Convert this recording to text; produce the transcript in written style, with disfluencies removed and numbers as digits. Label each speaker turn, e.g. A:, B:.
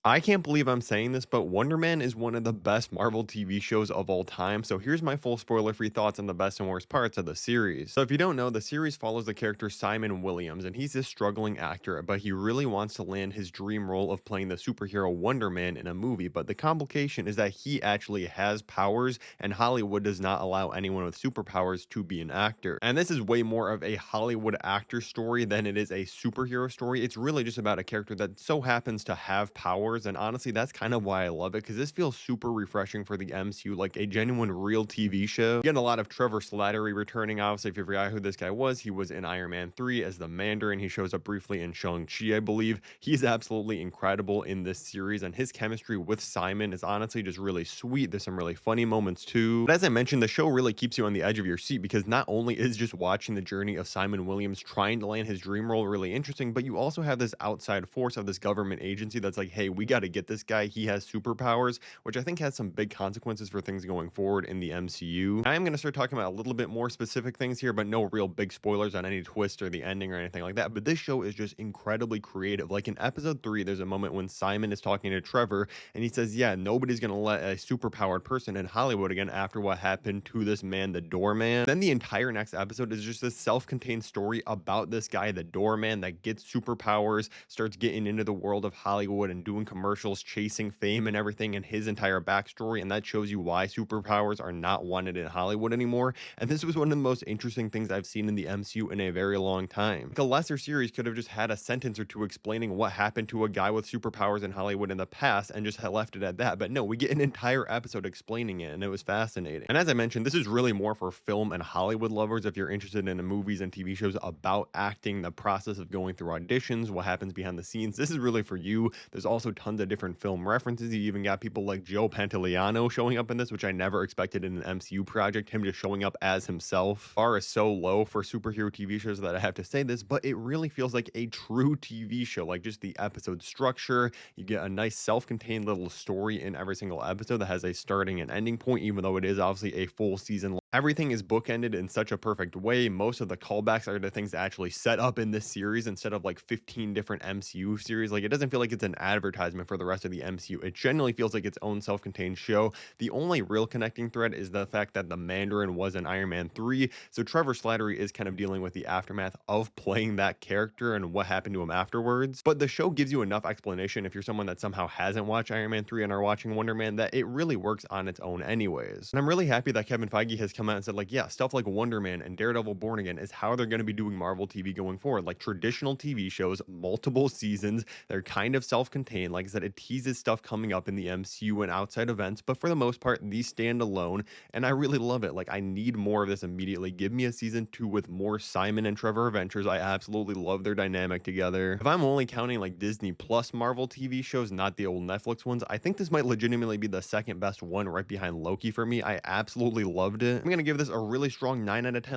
A: I can't believe I'm saying this, but Wonder Man is one of the best Marvel TV shows of all time. So here's my full spoiler-free thoughts on the best and worst parts of the series. So if you don't know, the series follows the character Simon Williams, and he's this struggling actor, but he really wants to land his dream role of playing the superhero Wonder Man in a movie. But the complication is that he actually has powers, and Hollywood does not allow anyone with superpowers to be an actor. And this is way more of a Hollywood actor story than it is a superhero story. It's really just about a character that so happens to have powers, and honestly, that's kind of why I love it, because this feels super refreshing for the MCU, like a genuine real TV show. Getting a lot of Trevor Slattery returning. Obviously, if you forgot who this guy was, he was in Iron Man 3 as the Mandarin. He shows up briefly in Shang-Chi, I believe. He's absolutely incredible in this series, and his chemistry with Simon is honestly just really sweet. There's some really funny moments too. But as I mentioned, the show really keeps you on the edge of your seat, because not only is just watching the journey of Simon Williams trying to land his dream role really interesting, but you also have this outside force of this government agency that's like, hey, we got to get this guy. He has superpowers, which I think has some big consequences for things going forward in the MCU. I am going to start talking about a little bit more specific things here, but no real big spoilers on any twist or the ending or anything like that. But this show is just incredibly creative. Like in episode 3, there's a moment when Simon is talking to Trevor, and he says, yeah, nobody's going to let a superpowered person in Hollywood again after what happened to this man, the doorman. Then the entire next episode is just this self-contained story about this guy, the doorman, that gets superpowers, starts getting into the world of Hollywood and doing commercials, chasing fame and everything, and his entire backstory. And that shows you why superpowers are not wanted in Hollywood anymore. And this was one of the most interesting things I've seen in the MCU in a very long time. Like a lesser series could have just had a sentence or two explaining what happened to a guy with superpowers in Hollywood in the past and just had left it at that. But no, we get an entire episode explaining it, and it was fascinating. And as I mentioned, this is really more for film and Hollywood lovers. If you're interested in the movies and TV shows about acting, the process of going through auditions, what happens behind the scenes, this is really for you. There's also tons of different film references. You even got people like Joe Pantoliano showing up in this, which I never expected in an MCU project, him just showing up as himself. Bar is so low for superhero TV shows that I have to say this, but it really feels like a true TV show. Like just the episode structure, you get a nice self-contained little story in every single episode that has a starting and ending point, even though it is obviously a full season. Everything is bookended in such a perfect way. Most of the callbacks are the things that actually set up in this series instead of like 15 different MCU series. Like it doesn't feel like it's an advertisement for the rest of the MCU. It genuinely feels like its own self-contained show. The only real connecting thread is the fact that the Mandarin was in Iron Man 3. So Trevor Slattery is kind of dealing with the aftermath of playing that character and what happened to him afterwards. But the show gives you enough explanation if you're someone that somehow hasn't watched Iron Man 3 and are watching Wonder Man, that it really works on its own anyways. And I'm really happy that Kevin Feige has come out and said, like, yeah, stuff like Wonder Man and Daredevil Born Again is how they're going to be doing Marvel TV going forward. Like traditional TV shows, multiple seasons, they're kind of self-contained. Like I said, it teases stuff coming up in the MCU and outside events, but for the most part, these stand alone, and I really love it. Like I need more of this immediately. Give me a season 2 with more Simon and Trevor adventures. I absolutely love their dynamic together. If I'm only counting like Disney Plus Marvel TV shows, not the old Netflix ones, I think this might legitimately be the second best one right behind Loki for me. I absolutely loved it. I'm going to give this a really strong 9 out of 10.